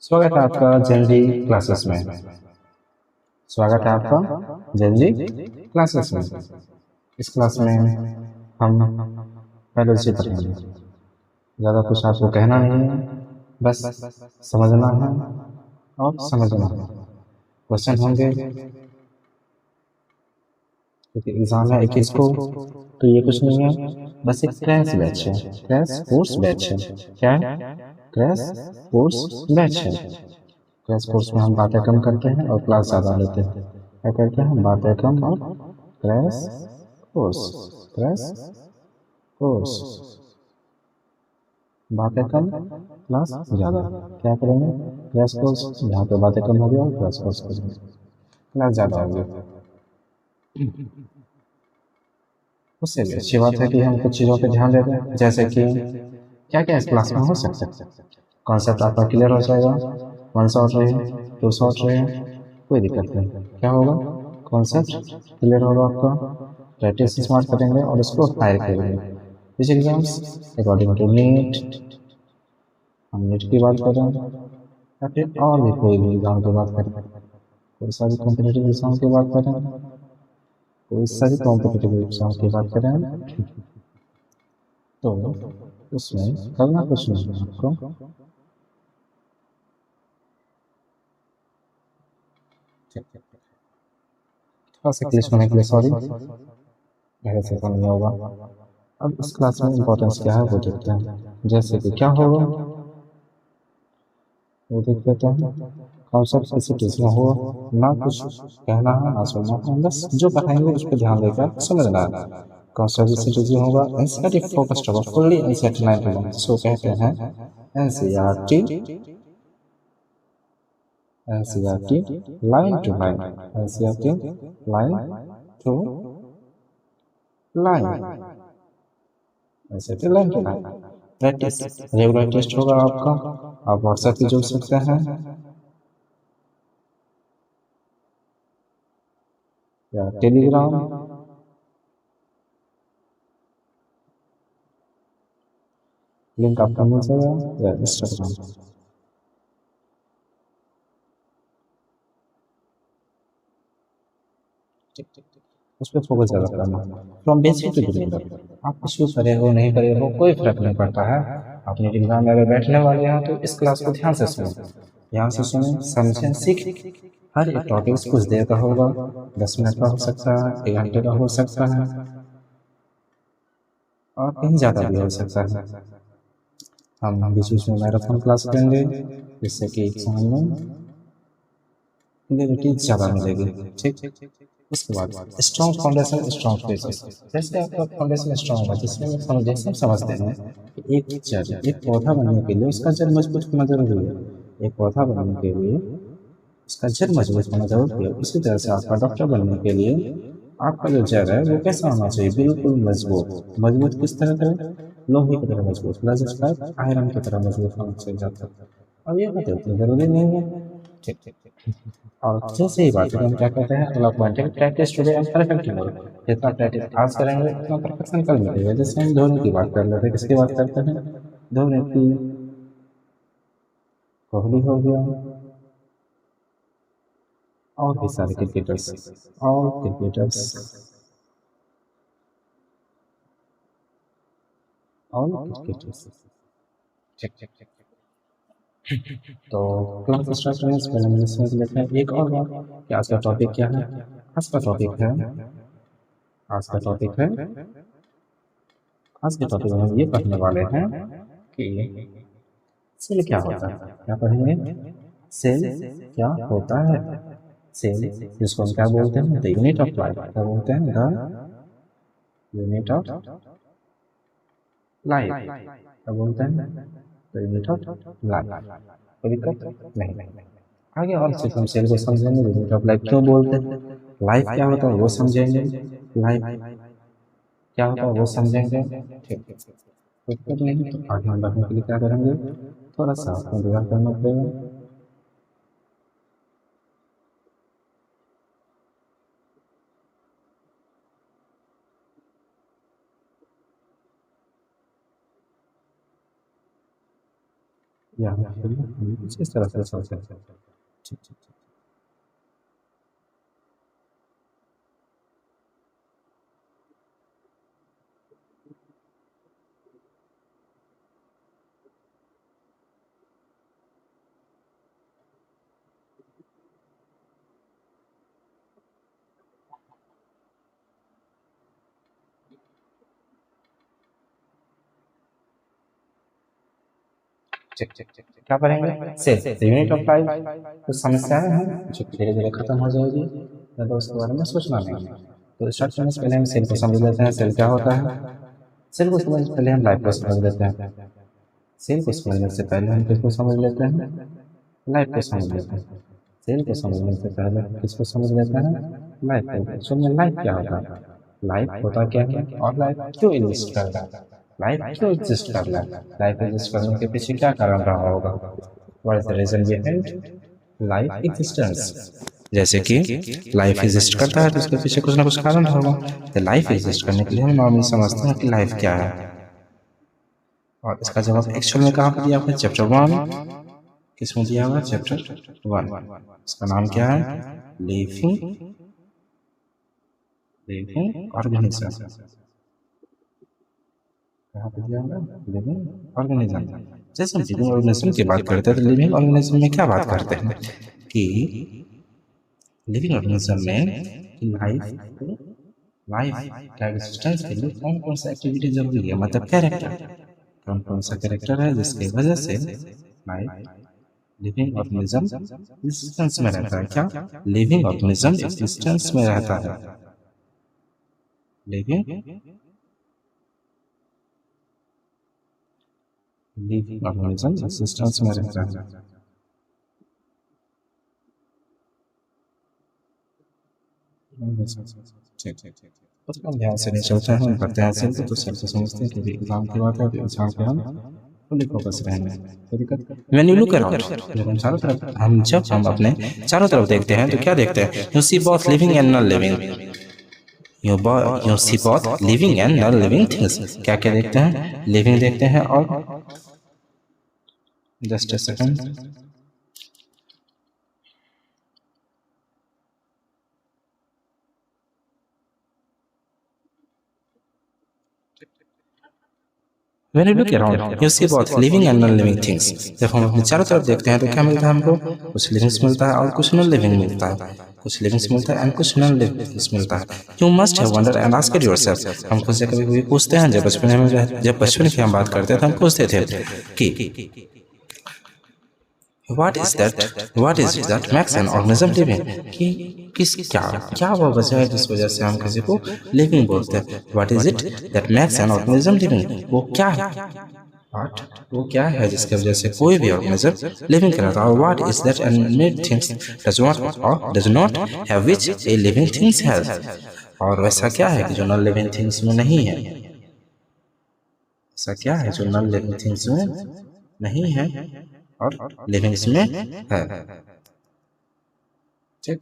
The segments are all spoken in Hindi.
स्वागत है आपका जनरी क्लासेस में। स्वागत है आपका जनरी क्लासेस में। इस क्लास में हम बायोलॉजी पढ़ेंगे। ज़्यादा कुछ आपको कहना नहीं है, बस समझना है और समझना है। क्वेश्चन होंगे क्योंकि एग्जाम है 21 को, तो ये कुछ नहीं है, बस एक क्रैश बैच है, क्रैश कोर्स बैच है। क्या है? क्रैश कोर्स बैच है। क्रैश कोर्स में हम बातें कम करते हैं और क्लास ज़्यादा लेते हैं। क्या करते हैं? बातें कम और क्रैश कोर्स। क्रैश कोर्स, बातें कम क्लास ज़्यादा। क्या करेंगे? क्रैश कोर्स, जहाँ पे बातें कम होगी और क्रैश कोर्स करेंगे, क्लास ज़्यादा होगी। उससे भी अच्छी बात है कि हम कुछ चीज़ों पे ध्यान देते हैं, जैसे कि क्या क्या इस क्लास में हो सकता है। कॉन्सेप्ट आपका क्लियर हो जाएगा। 1 शॉट रहे, 2 शॉट रहे, कोई दिक्कत नहीं। क्या होगा? कॉन्सेप्ट क्लियर होगा आपका। प्रैक्टिस स्मार्ट करेंगे और उसको फायर करेंगे। विच एग्जाम्स अकॉर्डिंग टू नीट, हम नीट की बात करें या फिर और भी कोई भी एग्जाम की बात करें, कोई सा भी कॉम्पिटेटिव एग्जाम की बात करें, कोई सा भी कॉम्पिटेटिव एग्जाम की बात करें, तो उसमें करना कुछ नहीं है आपको। थोड़ा सा क्लिच होने के लिए सॉरी, पहले से ऐसा नहीं होगा। अब इस क्लास में इंपॉर्टेंस क्या है वो देखते हैं। जैसे कि क्या होगा वो देख लेते हैं। कॉन्सेप्ट किसी टीचर में हो, ना कुछ कहना है ना सुनना है, बस जो पढ़ाएंगे उस पर ध्यान देकर समझना है। कॉन्सेप्ट किसी टीचर होगा, एनसीईआरटी फोकस्ड होगा, फुल्ली एनसीईआरटी 91, जिसको कहते हैं NCERT, NCERT line to line, NCERT line to line, NCERT line to line. Practice regular test होगा आपका, आप व्हाट्सएप पे जोड़ सकते हैं या टेलीग्राम, लिंक आपको मिल जाएगा, या इंस्टाग्राम। उस पर फोकस ज़्यादा करना। फ्रॉम बेसिक टू बिगिनर, आप कुछ भी करे हो नहीं करे हो कोई फर्क नहीं पड़ता है। अपने एग्जाम में अगर बैठने वाले हैं तो इस क्लास को ध्यान से सुने, ध्यान से सुने, समझें, सीखें। हर एक टॉपिक कुछ देर का होगा, 10 मिनट का हो सकता है, 1 घंटे का हो सकता है, और कहीं ज़्यादा भी हो सकता है। हम बीच बीच में मैराथन क्लास करेंगे, जिससे कि एग्जाम में क्लियरिटी ज़्यादा मिलेगी। ठीक, उसके बाद स्ट्रॉन्ग फाउंडेशन, स्ट्रॉन्ग बेसिस। जैसे आपका फाउंडेशन स्ट्रॉन्ग होगा, जिसमें हम फाउंडेशन समझते हैं कि एक जड़, एक पौधा बनने के लिए उसका जड़ मजबूत होना जरूरी है। एक पौधा बनने के लिए उसका जड़ मजबूत होना जरूरी है। इसी तरह से आपका डॉक्टर बनने के लिए आपका जो जड़ है वो कैसा होना चाहिए? बिल्कुल मजबूत। मजबूत किस तरह का? लोहे की तरह मजबूत, आयरन की तरह मजबूत होना चाहिए आपका। अब ये बात उतनी जरूरी नहीं है। ठीक ठीक ठीक। और जैसे ही बात है हम क्या कहते हैं, अगला पॉइंट है practice today and perfect tomorrow. जितना प्रैक्टिस आज करेंगे उतना परफेक्शन कल मिलेगा। जैसे हम धोनी की बात कर लेते हैं, किसकी बात करते हैं? धोनी की, कोहली हो गया, और भी सारे क्रिकेटर्स, और क्रिकेटर्स, और क्रिकेटर्स। ठीक ठीक ठीक। तो क्लास स्टार्ट करने से पहले मैंने समझ लेते हैं एक और बात कि आज का टॉपिक क्या है। आज का टॉपिक है, आज का टॉपिक है, आज के टॉपिक में हम ये पढ़ने वाले हैं कि सेल क्या होता है। क्या पढ़ेंगे? सेल क्या होता है। सेल, जिसको हम क्या बोलते हैं? The unit of life. क्या बोलते हैं? The unit of life. क्या बोलते हैं? The unit of life. कोई दिक्कत नहीं। आगे और सिर्फ हम सेल को समझेंगे, यूनिट ऑफ लाइफ क्यों बोलते हैं, लाइफ क्या होता है वो समझेंगे, लाइफ क्या होता है वो समझेंगे। ठीक, कोई दिक्कत नहीं। तो आगे हम बढ़ने के लिए क्या करेंगे, थोड़ा सा आपको इंतजार करना पड़ेगा। यहाँ कुछ इस तरह से चलते हैं। ठीक ठीक। चेक चेक चेक क्या पढ़ेंगे? Cell the unit of life. तो समस्याएं हैं जो धीरे धीरे खत्म हो जाएगी, या तो उसके बारे में सोचना नहीं है। तो स्टार्ट करने से पहले हम सेल को समझ लेते हैं। सेल क्या होता है? सेल को समझने से पहले हम लाइफ को समझ लेते हैं। सेल को समझने से पहले हम किसको समझ लेते हैं? लाइफ को समझ लेते हैं। सेल को समझने से पहले किसको समझ लेते हैं? लाइफ को। एक्चुअल में लाइफ क्या होता है? लाइफ होता क्या है और लाइफ क्यों एग्जिस्ट कर रहा है? लाइफ क्यों एग्जिस्ट कर रहा है? लाइफ एग्जिस्ट करने के पीछे क्या कारण रहा होगा? What is the reason behind life existence? जैसे कि लाइफ एग्जिस्ट करता है तो उसके पीछे कुछ ना कुछ कारण होगा। तो लाइफ एग्जिस्ट करने के लिए हम नॉर्मली समझते हैं कि लाइफ क्या है, और इसका जवाब एक्चुअल में कहाँ पर दिया हुआ है? चैप्टर 1। किसमें दिया हुआ है? चैप्टर 1। इसका नाम क्या है? Living living organism. कहाँ पे दिया हुआ है? Living organism. जैसे हम लिविंग ऑर्गेनिज्म की बात करते हैं तो लिविंग ऑर्गेनिज्म में क्या बात करते हैं कि लिविंग ऑर्गेनिज्म में लाइफ लाइफ का एग्जिस्टेंस के लिए कौन कौन सा एक्टिविटी जरूरी है, मतलब कैरेक्टर। कौन कौन सा कैरेक्टर है जिसकी वजह से लाइफ लिविंग ऑर्गेनिज्म एग्जिस्टेंस में रहता है? क्या लिविंग ऑर्गेनिज्म एग्जिस्टेंस में रहता है? लिविंग लिविंग ऑर्गेनिज्म एग्जिस्टेंस में रहता है। ठीक ठीक ठीक। उसको हम ध्यान से नहीं चलते हैं, हम करते हैं सेल को, तो सेल को समझते हैं कि एग्जाम की बात है तो एग्जाम पे हम फुली फोकस रहेंगे। कोई दिक्कत? व्हेन यू लुक अराउंड, जब हम अपने चारों तरफ देखते हैं तो क्या देखते हैं? You see both living and non living. You see both living and non living things. क्या क्या देखते हैं? लिविंग देखते हैं और just a second. When you look around, you see both living and non-living things. जब हम अपने चारों तरफ देखते हैं तो क्या मिलता है हमको? कुछ लिविंग्स मिलता है और कुछ नॉन लिविंग मिलता है। कुछ लिविंग्स मिलता है एंड कुछ नॉन लिविंग्स मिलता है। You must have wondered and asked yourself. हम खुद से कभी कभी पूछते हैं, जब बचपन की हम बात करते थे तो हम पूछते थे कि What is that? What is it that makes an organism living? कि किस क्या क्या वो वजह है जिस वजह से हम किसी को लिविंग बोलते हैं? What is it that makes an organism living? वो क्या है? What? वो क्या है जिसकी वजह से कोई भी ऑर्गेनिज्म लिविंग करता है? What is that animate things does not have which a living things has? और वैसा क्या है कि जो नॉन लिविंग थिंग्स में नहीं है? ऐसा क्या है जो नॉन लिविंग थिंग्स में नहीं है और लिविंग्स में है? ठीक।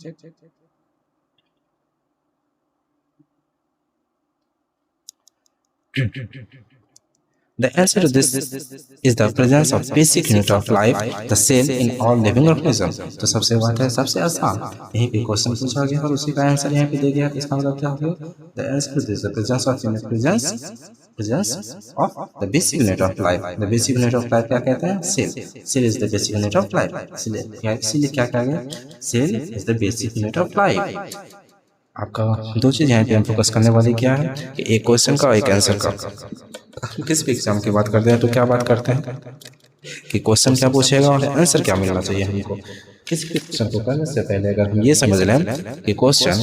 The answer to this is the presence of basic unit of life, the cell, in all living organisms. तो सबसे बात है सबसे आसान, यहीं पे क्वेश्चन पूछा गया और उसी का आंसर यहाँ पे दे गया। इसका मतलब क्या हो गया? The answer to this is the presence of the basic unit of life. The basic unit of life क्या कहते हैं? Cell. Cell is the basic unit of life. इसीलिए क्या कहा गया? Cell is the basic unit of life. आपका दो चीज यहाँ पे हम फोकस करने वाली क्या है कि एक क्वेश्चन का और एक आंसर का। किसी भी एग्जाम की बात करते हैं तो क्या बात करते हैं कि क्वेश्चन क्या पूछेगा और आंसर क्या मिलना चाहिए हमको। किसी भी क्वेश्चन को करने से पहले अगर हम ये समझ लें कि क्वेश्चन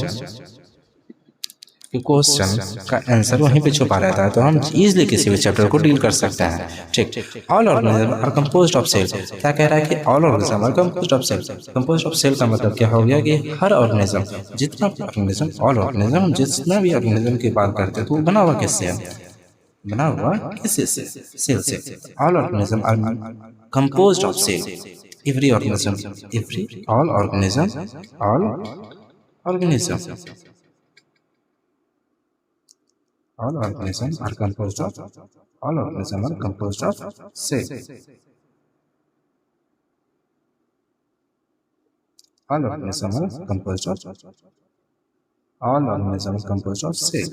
का आंसर वहीं पे छुपा रहता है तो हम इजीली किसी भी चैप्टर को डील कर सकते हैं। ठीक। All organism are composed of cell. क्या कह रहा है कि all organism are composed of cell. Composed of cell का मतलब क्या हो गया कि हर ऑर्गेनिज्म, जितना भी ऑर्गेनिज्म, ऑल ऑर्गेनिज्म, जितना भी ऑर्गेनिज्म की बात करते हैं तो वो बना हुआ किससे है? बना हुआ किससे? सेल से। All organism are composed of cell. Every organism, all organism all organisms are composed of cell. All organisms are composed of all organisms are composed of cell.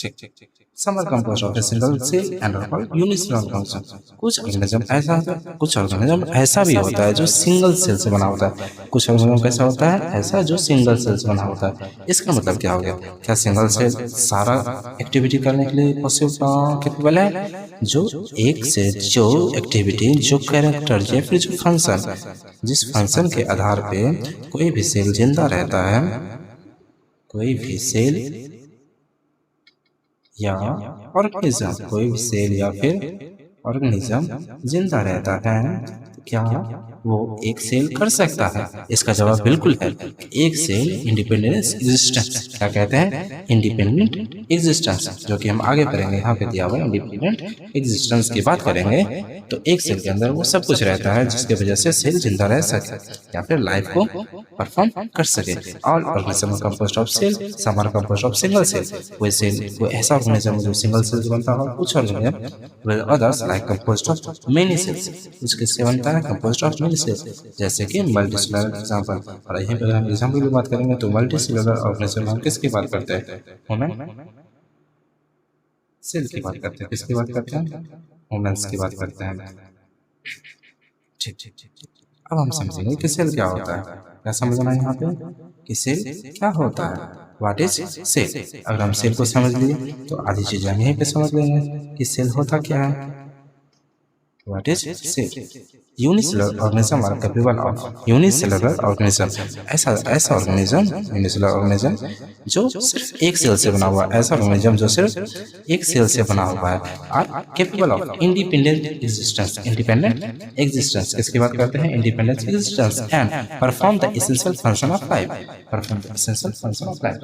ठीक ठीक ठीक। Some are composed of a single cell and are called unicellular organisms. कुछ ऑर्गेनिज्म ऐसा होता है, कुछ ऑर्गेनिज्म ऐसा भी होता है जो सिंगल सेल से बना होता है। कुछ ऑर्गेनिज्म कैसा होता है, ऐसा जो सिंगल सेल से बना होता है। इसका मतलब क्या हो गया, क्या सिंगल सेल सारा एक्टिविटी करने के लिए कैपेबल है? जो एक से जो एक्टिविटी, जो कैरेक्टर या फिर जो फंक्शन, जिस फंक्शन के आधार पे कोई भी सेल जिंदा रहता है, कोई भी सेल या ऑर्गेनिज्म, कोई भी सेल या फिर ऑर्गेनिज्म जिंदा रहता है, तो क्या वो एक सेल कर सकता है? इसका जवाब बिल्कुल है। एक सेल इंडिपेंडेंस एग्जिस्टेंस, क्या कहते हैं, इंडिपेंडेंट एग्जिस्टेंस, जो कि हम आगे करेंगे। यहाँ पे दिया हुआ है इंडिपेंडेंट एग्जिस्टेंस की बात करेंगे। तो एक सेल के अंदर वो सब कुछ रहता है जिसकी वजह से सेल जिंदा रह सके या फिर लाइफ को परफॉर्म कर सके। All organism composed of cell, some are composed of single cell. कोई सेल, कोई ऐसा ऑर्गेनिज्म जो सिंगल सेल से बनता हो, कुछ organism others like composed of many cells, कुछ किससे बनता है, कंपोज्ड ऑफ मेनी सेल्स, जैसे कि मल्टीसेलुलर एग्जांपल। और यहीं पर हम एग्जांपल की बात करेंगे तो मल्टीसेलुलर ऑर्गेनिज्म हम किसकी बात करते हैं, ह्यूमन सेल की बात करते हैं। किसकी बात करते हैं, ह्यूमंस की बात करते हैं। ठीक ठीक ठीक। अब हम समझेंगे कि सेल क्या होता है। क्या समझना है यहाँ पे कि सेल क्या होता है, व्हाट इज सेल। अगर हम सेल को समझ लिए तो आधी चीजें हम यहीं पे समझ लेंगे कि सेल होता क्या है। What is cell? Unicellular organism are capable of, unicellular organism ऐसा ऑर्गेनिज्म, यूनिसेलुलर ऑर्गेनिज्म जो सिर्फ एक सेल से बना हुआ है, ऐसा ऑर्गेनिज्म जो सिर्फ एक सेल से बना हुआ है, are capable of independent existence, independent existence. किसकी बात करते हैं, independent existence, and perform the essential function of life, perform the essential function of life.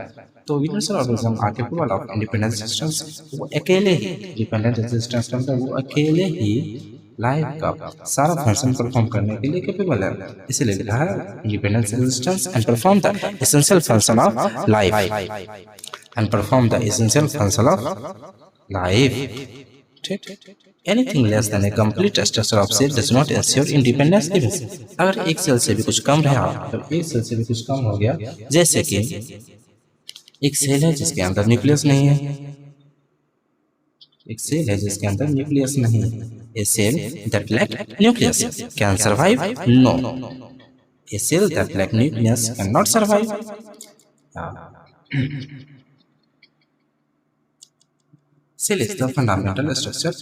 तो unicellular organism are capable of independent existence, वो अकेले ही डिपेंडेंट एग्जिस्टेंस का मतलब वो अकेले ही लाइफ का सारा फंक्शन परफॉर्म करने के लिए कैपेबल है। इसीलिए लिखा है independence existence and perform the essential function of life, and perform the essential function of life. ठीक। Anything less than a complete structure of cell does not ensure independence even. अगर एक सेल से भी कुछ कम रहा, तो एक सेल से भी कुछ कम हो गया, जैसे कि एक सेल है जिसके अंदर न्यूक्लियस नहीं है, एक सेल है जिसके अंदर न्यूक्लियस नहीं है। A cell that lack nucleus can survive? No. A cell that lack nucleus cannot survive. Cell is the fundamental structure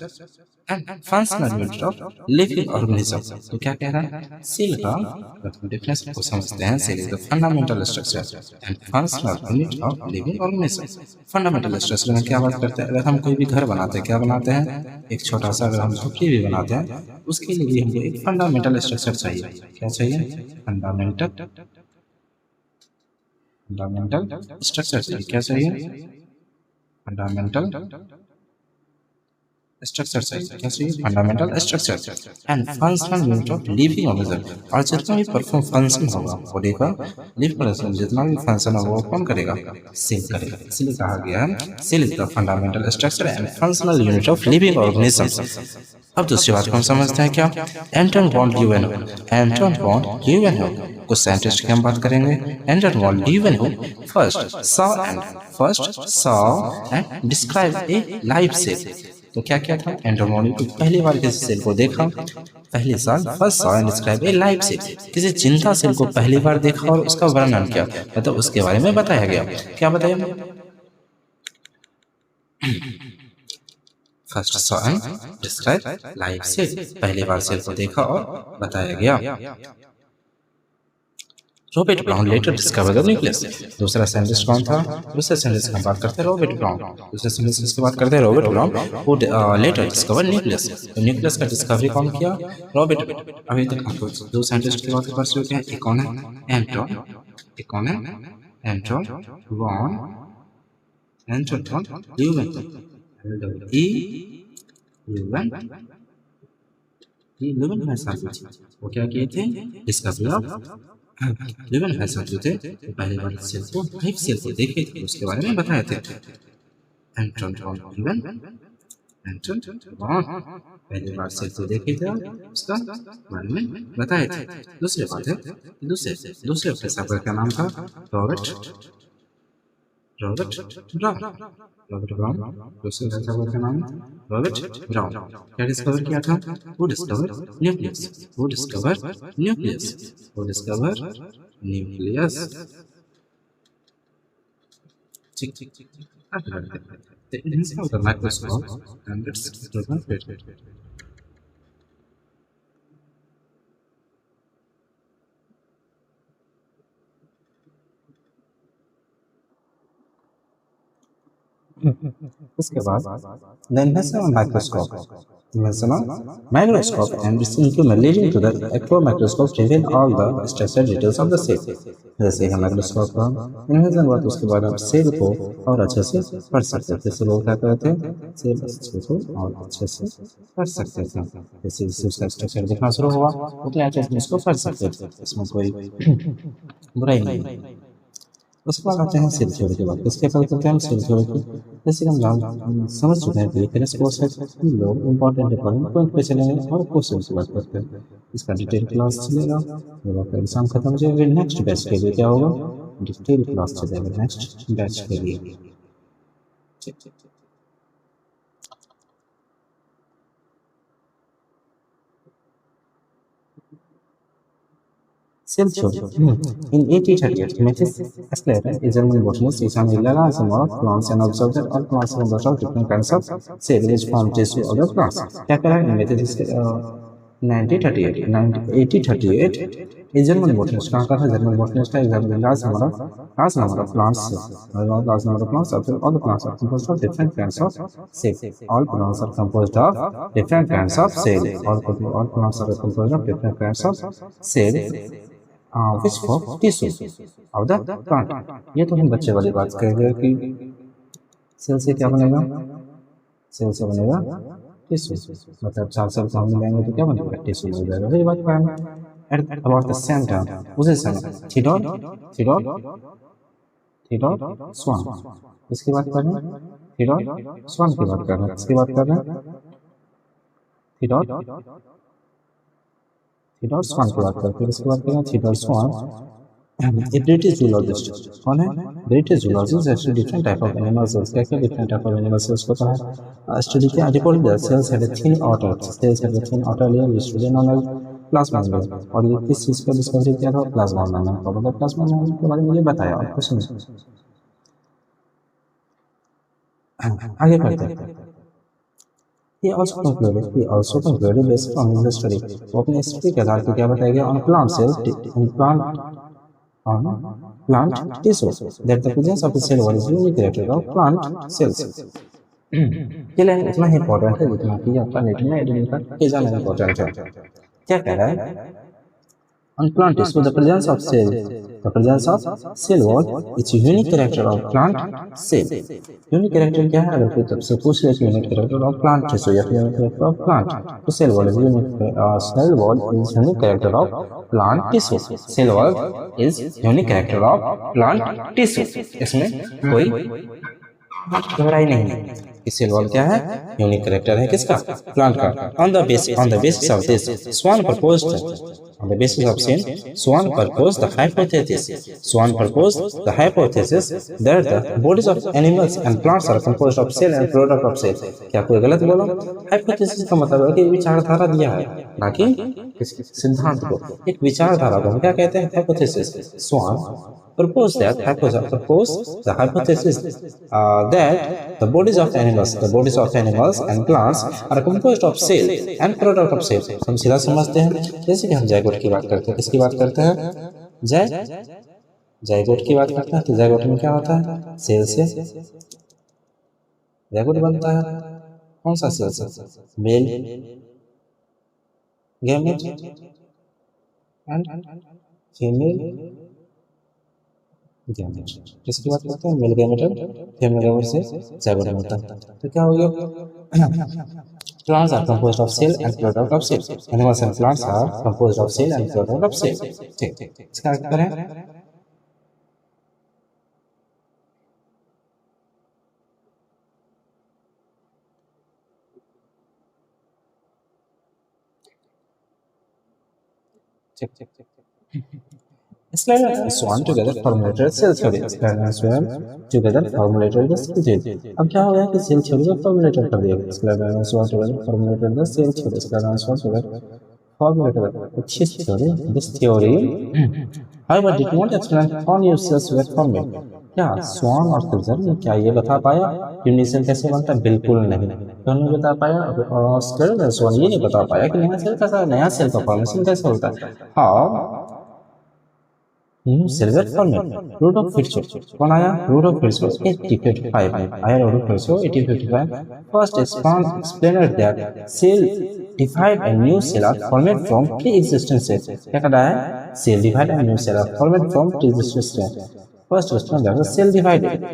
and functional unit of living organism. तो क्या कह रहा है, सेल का डेफिनेशन को समझते हैं। Cell is the fundamental structure and functional unit of living organism. Fundamental structure में क्या बात करते हैं, अगर हम कोई भी घर बनाते हैं, क्या बनाते हैं, एक छोटा सा अगर हम झोपड़ी भी बनाते हैं, उसके लिए भी हमको एक फंडामेंटल स्ट्रक्चर चाहिए। क्या चाहिए, फंडामेंटल स्ट्रक्चर चाहिए। क्या चाहिए, फंडामेंटल स्ट्रक्चर चाहिए। क्या चाहिए, fundamental structure and functional unit of living organism. और जितना भी परफॉर्म फंक्शन होगा बॉडी का, लिविंग ऑर्गेनिज्म जितना भी फंक्शन होगा वो कौन करेगा, सेल करेगा। इसलिए कहा गया है cell is the fundamental structure and functional unit of living organism. अब दूसरी बात को हम समझते हैं, क्या, Anton von Leeuwenhoek. Anton von Leeuwenhoek, कुछ साइंटिस्ट की हम बात करेंगे। Anton von Leeuwenhoek first saw and describe a live cell. तो क्या क्या था, एंटन वॉन ल्यूवेनहुक पहली बार किसी सेल को देखा, पहली साल first saw and describe a live cell, किसी जिंदा सेल को पहली बार देखा और उसका वर्णन किया, मतलब उसके बारे में बताया गया। क्या बताया, first saw and describe live cell, पहली बार सेल को देखा और बताया गया। Robert Brown later discover the nucleus. दूसरा साइंटिस्ट कौन था, दूसरे साइंटिस्ट की बात करते हैं रॉबर्ट ब्राउन। दूसरे साइंटिस्ट की बात करते हैं रॉबर्ट ब्राउन, वो लेटर डिस्कवर न्यूक्लियस। तो न्यूक्लियस का डिस्कवरी कौन किया, रॉबर्ट। अभी तक आपको दो साइंटिस्ट की बात कर चुके हैं, एक कौन है, एंटन, एक कौन है, एंटन वॉन ल्यूवेनहुक। वो क्या किए थे, डिस्कवरी ऑफ ल्यूवेनहुक जो थे, तो पहले बार सेल को, लाइव सेल को देखे थे, उसके बारे में बताए थे। एंटन वॉन एंड वाह, पहली बार सेल तो देखे थे आप, उसका बारे में बताए थे। दूसरी बात है, दूसरे दूसरे प्रोफेसर का नाम था Robert Robert brown. Robert brown, दूसरे प्रोफेसर का नाम रॉबर्ट ब्राउन। क्या डिस्कवर किया था? वो डिस्कवर न्यूक्लियस, वो डिस्कवर न्यूक्लियस, वो डिस्कवर न्यूक्लियस। ठीक ठीक ठीक ठीक। अब करते हैं the invention of the microscope and its development. उसके बाद the invention of microscope, invention of microscope and its improvement leading to the actual microscope reveal all the structural details of the cell. जैसे हम माइक्रोस्कोप का इन्वेंशन हुआ तो उसके बाद हम सेल को और अच्छे से पढ़ सकते थे। जैसे लोग क्या करते थे, सेल को और अच्छे से पढ़ सकते थे। जैसे जैसे उसका स्ट्रक्चर दिखना शुरू हुआ उतने अच्छे से उसको पढ़ सकते थे, इसमें कोई बुराई नहीं है। उसके बाद आते हैं सेल थ्योरी के बाद। किसके बात करते हैं हम? सेल थ्योरी की। जैसे हम समझ चुके हैं कि टेनिस कोर्स है, हम लोग इंपॉर्टेंट पॉइंट पे चलेंगे और क्वेश्चन की बात करते हैं। इसका डिटेल क्लास चलेगा, जब आपका एग्जाम खत्म हो जाएगा नेक्स्ट बैच के लिए क्या होगा, डिटेल क्लास चलेगा नेक्स्ट बैच के लिए। Cell theory. In 1838, Matthias Sclater, a German botanist, examined layers of plants and observed that all plants members of different kinds of cell which form tissue of the plants. क्या करा है Matthias 1838, a German botanist, कहाँ का था? German botanist का examined large number of plants, large number of plants, all the plants are composed of different kinds of cell. All plants are composed of different kinds of cell. All plants are composed of different kinds of cell. Which for tissue of the plant. ये तो हम बच्चे वाली बात करेंगे कि सेल से क्या बनेगा, सेल से बनेगा टिश्यू, मतलब 4 सेल को हम मिलाएंगे तो क्या बनेगा, टिश्यू बन जाएगा। वही बात करेंगे। At about the same time उसी समय थीडोर स्वान, इसकी बात कर रहे हैं, थीडोर स्वान की बात कर रहे हैं, इसकी बात कर रहे हैं, थीडोर स्वान की बात करते हैं। इसके बाद करें थीडोर स्वान, a British zoologist। कौन है? British zoologist actually different type of animal cells, क्या different type of animal cells होता है। स्टडी किया, report the cells had a thin outer, cells had a thin outer layer which was known as plasma membrane। और ये किस चीज का डिस्कवरी किया था? प्लाज्मा मेम्ब्रेन का। मतलब प्लाज्मा मेम्ब्रेन के बारे में ये बताया आपको। सुनिए आगे बढ़ते हैं। He also concluded based on his study, वो अपने स्टडी के आधार पर क्या बताया गया, on plant cells, on plant tissue, that the presence of the cell wall is unique character of plant cells। ये लाइन इतना ही इंपॉर्टेंट है जितना कि आपका नेट में एडिटिंग का ये जाना इंपॉर्टेंट है। क्या कह रहा है? On plant tissue, the presence of cell wall is a unique character of plant cell। Unique character क्या है? अगर कोई तब से पूछ ले कि unique character of plant tissue या फिर यूनिक कैरेक्टर ऑफ प्लांट, तो cell wall is unique character of plant tissue. Cell wall is unique character of plant tissue. इसमें कोई घबराई नहीं है कि सेल वॉल क्या है, यूनिक कैरेक्टर है किसका, प्लांट का। On the basis of this Schwann proposed, on the basis of sin, Swan proposed the hypothesis that the bodies of animals and plants are composed of cell and product of cell। क्या कोई गलत बोला? हाइपोथेसिस का मतलब है कि विचारधारा दिया है, ना कि सिद्धांत को। एक विचारधारा को हम क्या कहते हैं? Hypothesis. Schwann proposed the hypothesis that the bodies of animals and plants are composed of cell and product of cell। हम सीधा समझते हैं, जैसे कि हम जायगोट की बात करते हैं। किसकी बात करते हैं? जायगोट की बात करते हैं। तो जायगोट में क्या होता है? सेल से जायगोट बनता है। कौन सा सेल से? Male gamete and female gamete. किसकी बात करते हैं? मेल गैमेट और फीमेल गैमेट से जायगोट बनता है। तो क्या हो गया? Plants are composed of cell and product of cell। Animals and plants are composed of cell and product of cell। ठीक, इसका आगे करें। check, check, check. Sclater and Swan together formulated cell theory. Sclater and Swan together formulated the cell theory. अब क्या हो गया कि cell theory को formulated कर दिया. Sclater and Swan together formulated the cell theory. Sclater and Swan together formulated the theory. This theory, however, did not explain how new cells were formed. क्या स्वान और स्लेटर ने क्या ये बता पाया कि न्यू सेल कैसे बनता है? बिल्कुल नहीं. तो उन्होंने बता पाया. और स्लेटर और स्वान ये नहीं बता पाया कि नया सेल का फॉर्मेशन कैसे होता है. हाँ, न्यू सेल फॉर्मेट. रूडोल्फ फिट्जो कौन आया? रूडोल्फ फिट्जो 1855 में आया. रूडोल्फ फिट्जो 1855 first explained that cell divide and new cell are formed from pre-existing cells. क्या कहता है? Cell divide and new cell are formed from pre-existing cells. First question है सेल डिवाइडेड.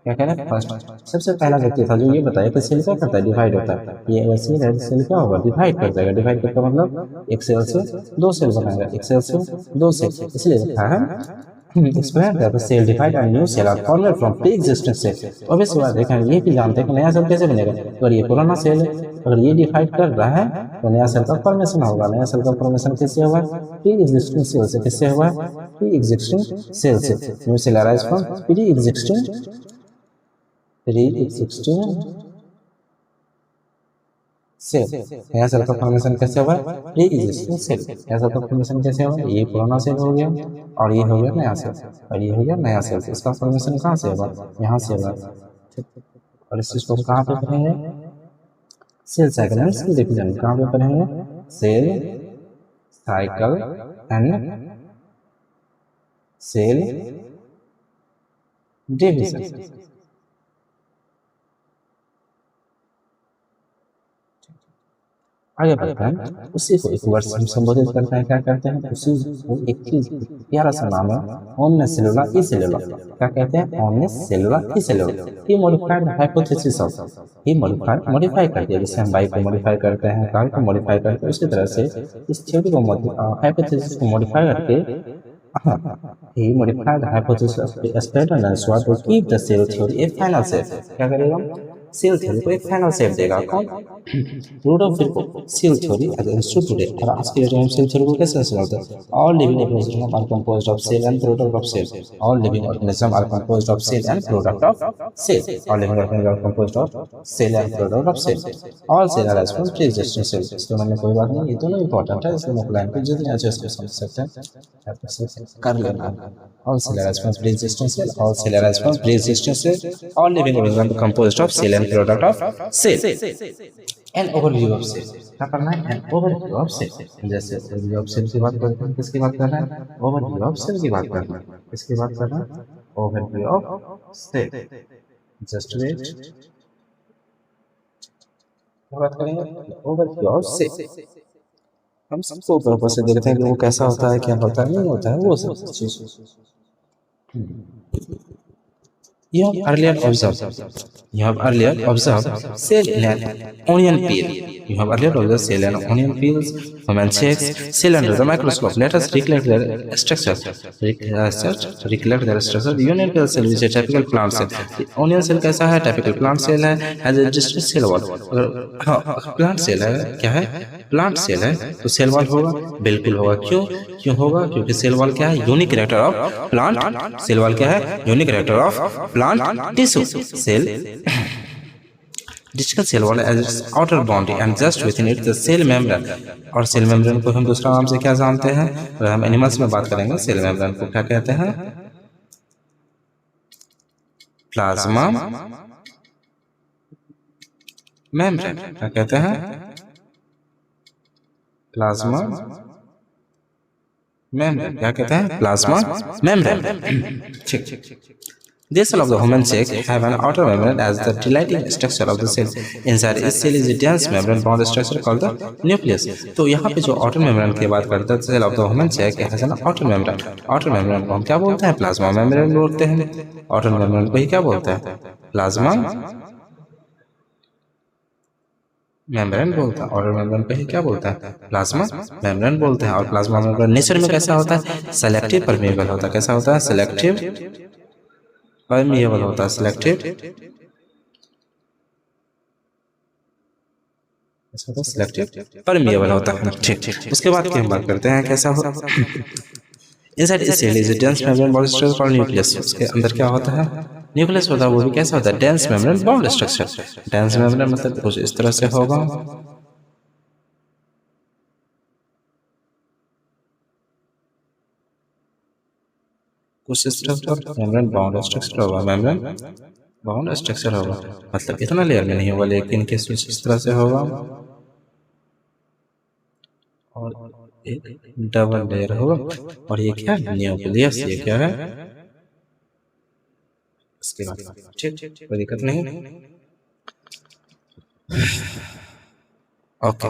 क्या कह रहा है? फर्स्ट सबसे पहला व्यक्ति था जो ये बताया कि सेल क्या करता है? डिवाइड होता है. ये अगर सेल है, सेल क्या होगा? डिवाइड कर जाएगा. डिवाइड करने का मतलब एक सेल से दो सेल बनाएगा, एक सेल से दो सेल. इसलिए लिखा है explain that the cell divide and new cell are formed from pre-existing cell. Obviously बात है, ये भी जानते हैं कि नया सेल कैसे बनेगा. अगर ये पुराना सेल है, अगर ये डिवाइड कर रहा है तो नया सेल का फॉर्मेशन होगा. नया सेल का फॉर्मेशन किससे हुआ? प्री एग्जिस्टिंग सेल से. किससे हुआ? प्री एग्जिस्टिंग सेल से. New cell arise from pre existing cell. नया सेल का फॉर्मेशन कैसे हुआ? Pre existing cell. नया सेल का फॉर्मेशन कैसे हुआ? ये पुराना सेल हो गया और ये हो गया नया सेल, और ये हो गया नया सेल. इसका फॉर्मेशन कहाँ से हुआ? यहाँ से हुआ. और इस चीज को कहाँ पे पढ़ेंगे? Cell cycle and cell division. कहाँ पे पढ़ेंगे? Cell cycle and cell division. आगे बढ़ते हैं. उसी को एक वर्ड से संबोधित करते हैं. क्या करते हैं? उसी को एक चीज प्यारा सा नाम है ओमनिस सेलुलर ई सेलुलर. क्या कहते हैं? ओमनिस सेलुलर ई सेलुलर. He modified hypothesis of. ही मॉडिफाई कर दिया. जैसे हम बाइक को मॉडिफाई करते हैं, कार को मॉडिफाई करते हैं, उसी तरह से इस थ्योरी को हाइपोथेसिस को मॉडिफाई करके he modified the hypothesis of Sclater and Schwarz to keep the cell theory a final shape. क्या करेगा? सेल थ्योरी को एक फाइनल शेप देगा. कौन? रूडोल्फ फिट्जो. Cell theory as understood today. और आज के डेट में सेल थ्योरी को कैसे समझते हैं? All living organism are composed of cell and product of cell. All living organism are composed of cell and product of cell. All living organism are composed of cell and product of cell. All cell are from pre existing cell. इसके मतलब कोई बात नहीं, ये दोनों इंपॉर्टेंट है. इसलिए मैं प्लान पे जितने अच्छे से समझ सकते हैं कर लेना. All cell arise from pre-existing cell. All cell arise from pre-existing cell. All living organisms composed of cell and product of cell. An overview of cell. क्या करना है? An overview of cell. जैसे overview of cell की बात करते हैं, किसकी बात कर रहे हैं? Overview of cell की बात कर रहे हैं. किसकी बात कर रहे हैं? Overview of cell. Just wait. क्या बात करेंगे? Overview of cell. हम सबको ऊपर से देखते हैं कि वो कैसा होता है, क्या होता है, नहीं होता है, वो सब चीज. You have earlier observed cell and onion peel. You have earlier observed cell and onion peels from insects. Cell under the microscope. Let us recollect their structure. Recollect their structure. The onion peel cell is a typical plant cell. The onion cell कैसा है? Typical plant cell है. Has a distinct cell wall. Plant cell है, क्या है? Plant cell है, तो cell wall होगा. बिल्कुल होगा. क्यों होगा? क्योंकि cell wall क्या है? Unique character of plant. Cell wall क्या है? Unique character of plant tissue. Cell distinct cell wall as its outer boundary and just within it the cell membrane. और सेल मेम्ब्रेन को हम दूसरा नाम से क्या जानते हैं? अगर हम एनिमल्स में बात करेंगे, सेल मेम्ब्रेन को क्या कहते हैं? Plasma membrane. क्या कहते हैं? Plasma membrane. क्या कहते हैं? Plasma membrane. ठीक. This cell of the human sex have an outer membrane as the delighting structure of the cell. Inside its cell is a dense membrane bound structure called the nucleus. तो यहाँ पे जो outer membrane की बात करते हैं, cell of the human sex has an outer membrane. Outer membrane को हम क्या बोलते हैं? प्लाज्मा मेम्ब्रेन बोलते हैं. outer membrane को ही क्या बोलते हैं? प्लाज्मा मेम्ब्रेन बोलता है. outer membrane को ही क्या बोलता है? प्लाज्मा मेम्ब्रेन बोलते हैं. और प्लाज्मा मेम्ब्रेन नेचर में कैसा होता है? सेलेक्टिव परमेबल होता है. कैसा होता है? सेलेक्टिव परमेबल होता है. सेलेक्टिव ऐसा होता है सिलेक्टिव परमिएबल होता है। ठीक, उसके बाद की हम बात करते हैं कैसा हो inside a cell is a dense membrane bound structure called nucleus. उसके अंदर क्या होता है न्यूक्लियस होता है, वो भी कैसा होता है dense membrane bound structure. Dense membrane मतलब कुछ इस तरह से होगा, कुछ स्ट्रक्चर मेम्ब्रेन बाउंड स्ट्रक्चर होगा, मेम्ब्रेन बाउंड स्ट्रक्चर होगा, मतलब इतना लेयर में नहीं होगा लेकिन किस इस तरह से होगा और एक डबल लेयर होगा। और ये क्या है न्यूक्लियस, ये क्या है इसके बाद ठीक कोई दिक्कत नहीं। ओके